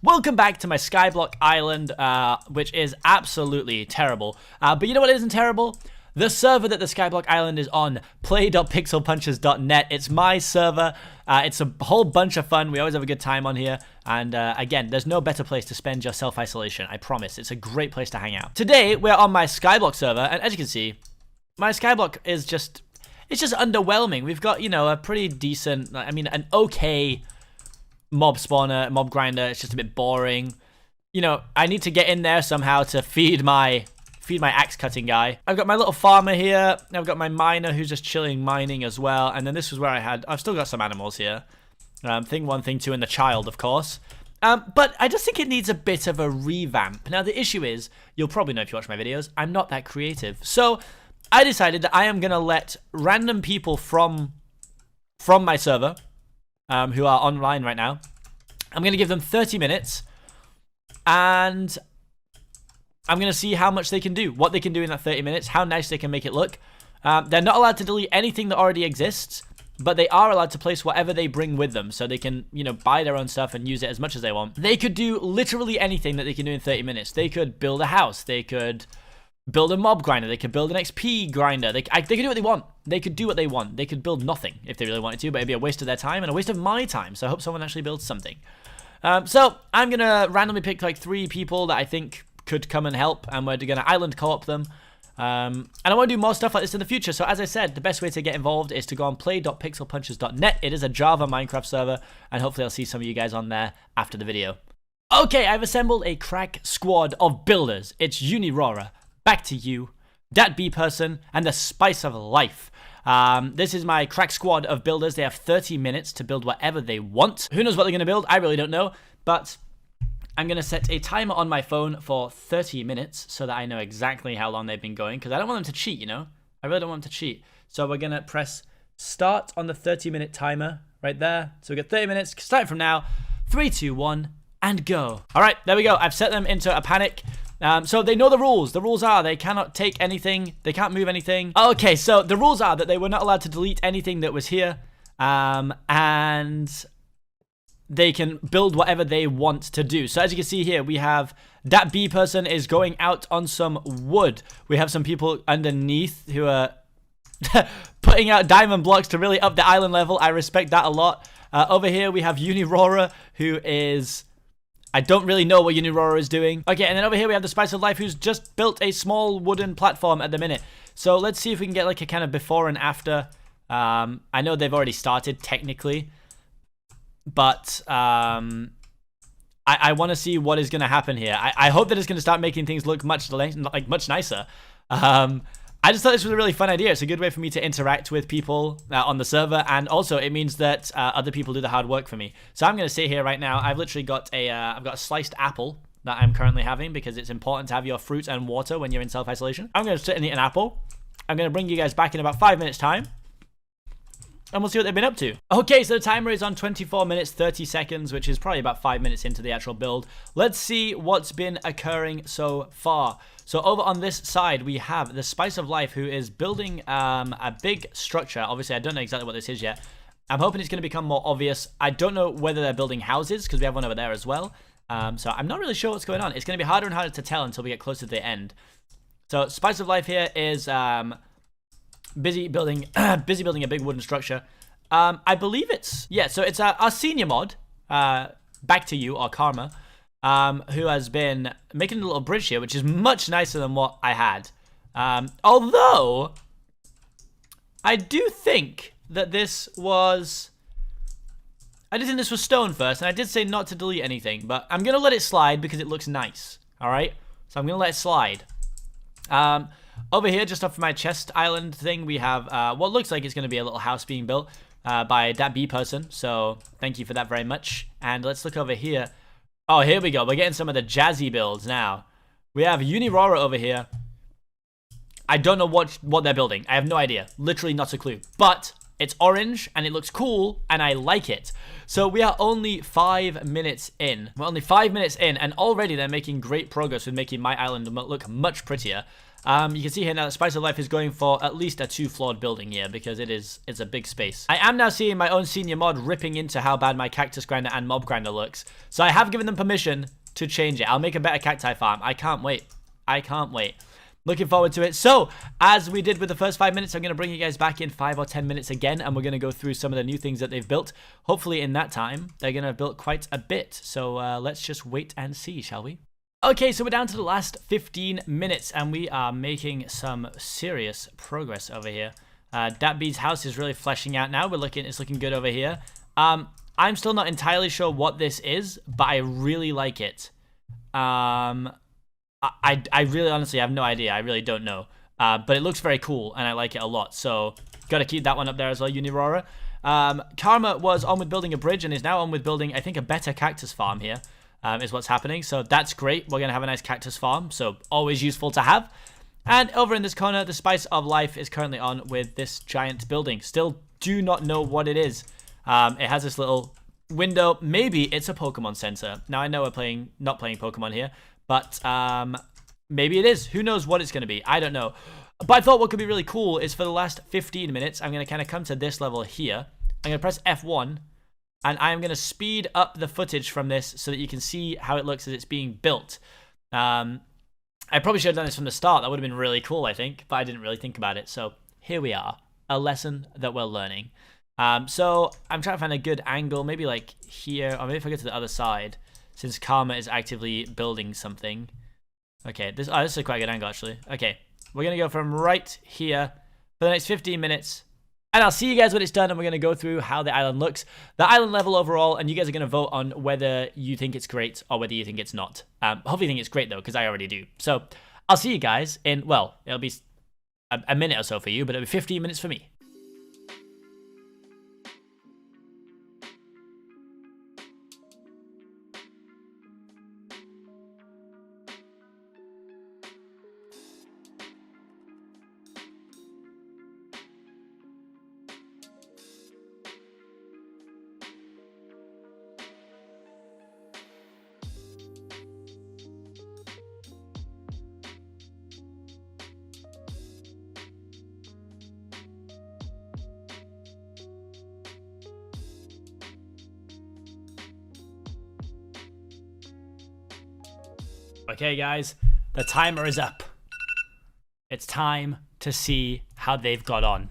Welcome back to my Skyblock Island, which is absolutely terrible. But you know what isn't terrible? The server that the Skyblock Island is on, play.pixelpunchers.net. It's my server. It's a whole bunch of fun. We always have a good time on here. And again, there's no better place to spend your self-isolation. I promise. It's a great place to hang out. Today, we're on my Skyblock server. And as you can see, my Skyblock is just... it's just underwhelming. We've got, you know, a pretty decent... I mean, an okay... mob spawner, mob grinder. It's just a bit boring. You know, I need to get in there somehow to feed my axe cutting guy. I've got my little farmer here. I've got my miner who's just chilling mining as well. And then this was where I've still got some animals here. Thing 1, thing 2, and the child, of course. But I just think it needs a bit of a revamp. Now, the issue is, you'll probably know if you watch my videos, I'm not that creative. So I decided that I am going to let random people from my server, who are online right now, I'm going to give them 30 minutes, and I'm going to see how much they can do, what they can do in that 30 minutes, how nice they can make it look. They're not allowed to delete anything that already exists, but they are allowed to place whatever they bring with them, so they can, you know, buy their own stuff and use it as much as they want. They could do literally anything that they can do in 30 minutes. They could build a house, they could build a mob grinder, they could build an XP grinder, they could do what they want. They could do what they want. They could build nothing if they really wanted to, but it'd be a waste of their time and a waste of my time, so I hope someone actually builds something. So I'm going to randomly pick like 3 people that I think could come and help, and we're going to island co-op them. And I want to do more stuff like this in the future, so as I said, the best way to get involved is to go on play.pixelpunchers.net. It is a Java Minecraft server, and hopefully I'll see some of you guys on there after the video. Okay, I've assembled a crack squad of builders. It's Unirora, Back to You, Dat B Person, and the Spice of Life. This is my crack squad of builders. They have 30 minutes to build whatever they want. Who knows what they're going to build? I really don't know, but I'm going to set a timer on my phone for 30 minutes so that I know exactly how long they've been going, because I don't want them to cheat, you know? I really don't want them to cheat. So we're going to press start on the 30-minute timer right there. So we got 30 minutes, starting from now. 3, 2, 1, and go. All right, there we go. I've set them into a panic. So they know the rules. The rules are they cannot take anything. They can't move anything. Okay, so the rules are that they were not allowed to delete anything that was here. And they can build whatever they want to do. So as you can see here, we have that B person is going out on some wood. We have some people underneath who are putting out diamond blocks to really up the island level. I respect that a lot. Over here, we have Unirora, who is... I don't really know what Unirora is doing. Okay, and then over here we have the Spice of Life, who's just built a small wooden platform at the minute. So let's see if we can get like a kind of before and after. I know they've already started technically, but I want to see what is going to happen here. I hope that it's going to start making things look much nicer. I just thought this was a really fun idea. It's a good way for me to interact with people on the server, and also it means that other people do the hard work for me. So I'm going to sit here right now. I've literally got I've got a sliced apple that I'm currently having because it's important to have your fruit and water when you're in self-isolation. I'm going to sit and eat an apple. I'm going to bring you guys back in about 5 minutes time, and we'll see what they've been up to. Okay, so the timer is on 24 minutes, 30 seconds, which is probably about 5 minutes into the actual build. Let's see what's been occurring so far. So over on this side, we have the Spice of Life, who is building a big structure. Obviously, I don't know exactly what this is yet. I'm hoping it's going to become more obvious. I don't know whether they're building houses, because we have one over there as well. So I'm not really sure what's going on. It's going to be harder and harder to tell until we get closer to the end. So Spice of Life here is busy building a big wooden structure. I believe it's... yeah, so it's our senior mod, Back to You, or Karma, who has been making a little bridge here, which is much nicer than what I had. Although, I do think that this was... I did think this was stone first, and I did say not to delete anything, but I'm going to let it slide because it looks nice, alright? So I'm going to let it slide. Over here, just off of my chest island thing, we have what looks like it's going to be a little house being built by that B person, so thank you for that very much. And let's look over here. Oh, here we go. We're getting some of the jazzy builds now. We have Unirora over here. I don't know what they're building. I have no idea. Literally not a clue. But it's orange, and it looks cool, and I like it. So we are only 5 minutes in. We're only 5 minutes in, and already they're making great progress with making my island look much prettier. You can see here now that Spice of Life is going for at least a 2-floored building here because it's a big space. I am now seeing my own senior mod ripping into how bad my cactus grinder and mob grinder looks. So I have given them permission to change it. I'll make a better cacti farm. I can't wait. I can't wait. Looking forward to it. So, as we did with the first 5 minutes, I'm going to bring you guys back in 5 or 10 minutes again, and we're going to go through some of the new things that they've built. Hopefully in that time, they're going to have built quite a bit. So, let's just wait and see, shall we? Okay, so we're down to the last 15 minutes, and we are making some serious progress over here. Datbee's house is really fleshing out now. It's looking good over here. I'm still not entirely sure what this is, but I really like it. I really honestly have no idea. I really don't know. But it looks very cool, and I like it a lot. So, got to keep that one up there as well, Unirora. Karma was on with building a bridge and is now on with building, I think, a better cactus farm here. Is what's happening. So that's great. We're going to have a nice cactus farm. So always useful to have. And over in this corner, the Spice of Life is currently on with this giant building. Still do not know what it is. It has this little window. Maybe it's a Pokemon Center. Now I know we're not playing Pokemon here. But maybe it is. Who knows what it's going to be? I don't know. But I thought what could be really cool is for the last 15 minutes, I'm going to kind of come to this level here. I'm going to press F1. And I'm going to speed up the footage from this so that you can see how it looks as it's being built. I probably should have done this from the start. That would have been really cool, I think. But I didn't really think about it. So here we are. A lesson that we're learning. So I'm trying to find a good angle. Maybe like here. Or maybe if I go to the other side. Since Karma is actively building something. Okay. This is a quite good angle, actually. Okay. We're going to go from right here for the next 15 minutes. And I'll see you guys when it's done, and we're going to go through how the island looks, the island level overall, and you guys are going to vote on whether you think it's great or whether you think it's not. Hopefully you think it's great, though, because I already do. So I'll see you guys in, well, it'll be a minute or so for you, but it'll be 15 minutes for me. Okay, guys, the timer is up. It's time to see how they've got on.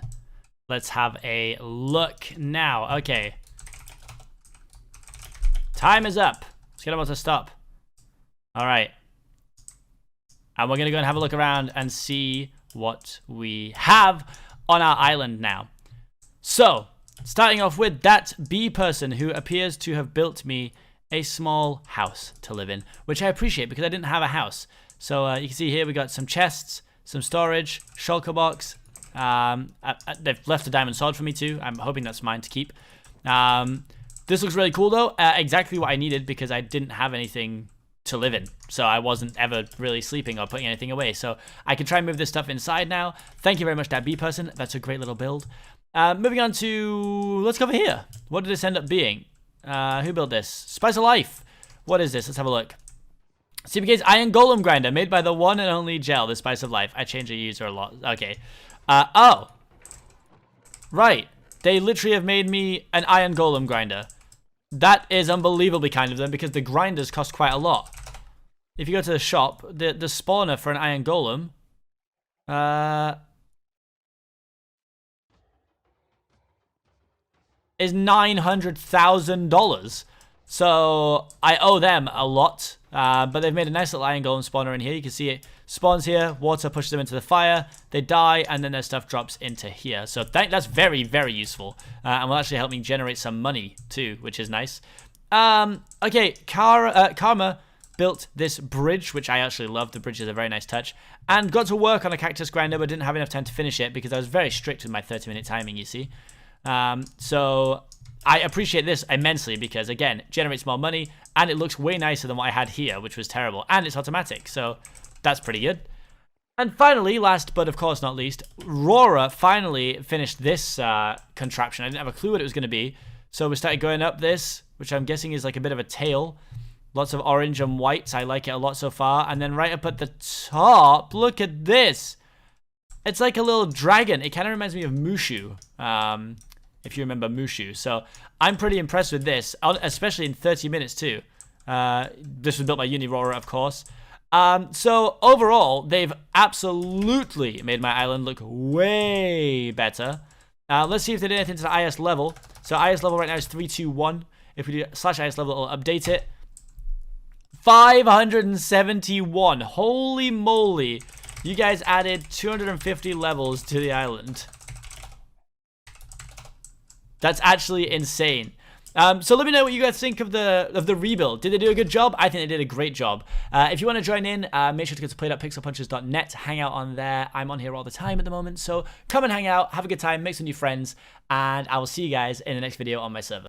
Let's have a look now. Okay. Time is up. Let's get about to stop. All right. And we're going to go and have a look around and see what we have on our island now. So, starting off with that bee person who appears to have built me a small house to live in, which I appreciate because I didn't have a house. So you can see here we got some chests, some storage, shulker box. They've left a diamond sword for me too. I'm hoping that's mine to keep. This looks really cool though. Exactly what I needed because I didn't have anything to live in. So I wasn't ever really sleeping or putting anything away. So I can try and move this stuff inside now. Thank you very much, that bee person. That's a great little build. Moving on to, let's go over here. What did this end up being? Who built this? Spice of Life. What is this? Let's have a look. Seapeekay's Iron Golem Grinder, made by the one and only Gel, the Spice of Life. I change the user a lot. Okay. Oh. Right. They literally have made me an Iron Golem Grinder. That is unbelievably kind of them because the grinders cost quite a lot. If you go to the shop, the spawner for an Iron Golem... is $900,000. So I owe them a lot. But they've made a nice little Iron Golem spawner in here. You can see it spawns here. Water pushes them into the fire. They die, and then their stuff drops into here. So that's very, very useful. And will actually help me generate some money too, which is nice. Okay, Karma built this bridge, which I actually love. The bridge is a very nice touch. And got to work on a cactus grinder, but didn't have enough time to finish it because I was very strict with my 30-minute timing, you see. So I appreciate this immensely because, again, it generates more money and it looks way nicer than what I had here, which was terrible. And it's automatic, so that's pretty good. And finally, last but of course not least, Rora finally finished this contraption. I didn't have a clue what it was going to be. So we started going up this, which I'm guessing is like a bit of a tail. Lots of orange and whites. I like it a lot so far. And then right up at the top, look at this. It's like a little dragon. It kind of reminds me of Mushu, if you remember Mushu. So I'm pretty impressed with this, especially in 30 minutes too. This was built by Unirora, of course. So overall, they've absolutely made my island look way better. Let's see if they did anything to the IS level. So IS level right now is 321. If we do /IS level, it'll update it. 571. Holy moly. You guys added 250 levels to the island. That's actually insane. So let me know what you guys think of the rebuild. Did they do a good job? I think they did a great job. If you want to join in, make sure to go to play.pixelpunchers.net. Hang out on there. I'm on here all the time at the moment. So come and hang out. Have a good time. Make some new friends. And I will see you guys in the next video on my server.